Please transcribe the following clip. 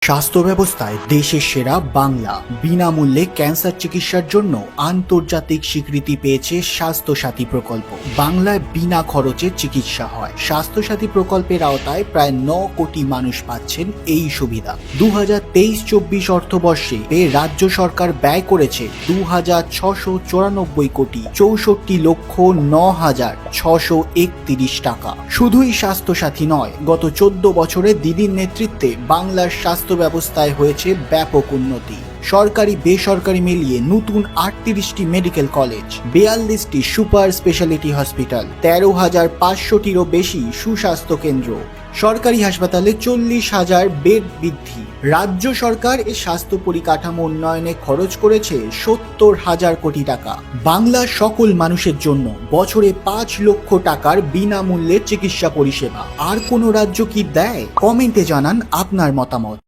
স্বাস্থ্য ব্যবস্থায় দেশের সেরা বাংলা বিনামূল্যে ক্যান্সার চিকিৎসার জন্য আন্তর্জাতিক স্বীকৃতি পেয়েছে স্বাস্থ্যসাথী প্রকল্প। বাংলায় বিনা খরচে চিকিৎসা হয়। স্বাস্থ্যসাথী প্রকল্পের আওতায় প্রায় 9 কোটি মানুষ পাচ্ছেন এই সুবিধা। 2023-24 অর্থবর্ষে রাজ্য সরকার ব্যয় করেছে 2,694 কোটি 64,09,631 টাকা। শুধুই স্বাস্থ্যসাথী নয়, গত 14 বছরে দিদির নেতৃত্বে বাংলার স্বাস্থ্য ব্যবস্থায় হয়েছে ব্যাপক উন্নতি। সরকারি বেসরকারি মিলিয়ে নতুন 38টি মেডিকেল কলেজ, 42টি সুপার স্পেশালিটি হসপিটাল, 13,500টিরও বেশি সুস্বাস্থ্য কেন্দ্র, সরকারি হাসপাতালে 40,000 বেড বৃদ্ধি। রাজ্য সরকার এই স্বাস্থ্য পরিকাঠামো উন্নয়নে খরচ করেছে 70,000 কোটি টাকা। বাংলার সকল মানুষের জন্য বছরে 5 লক্ষ টাকার বিনামূল্যে চিকিৎসা পরিষেবা। আর কোনো রাজ্য কি দেয়? কমেন্টে জানান আপনার মতামত।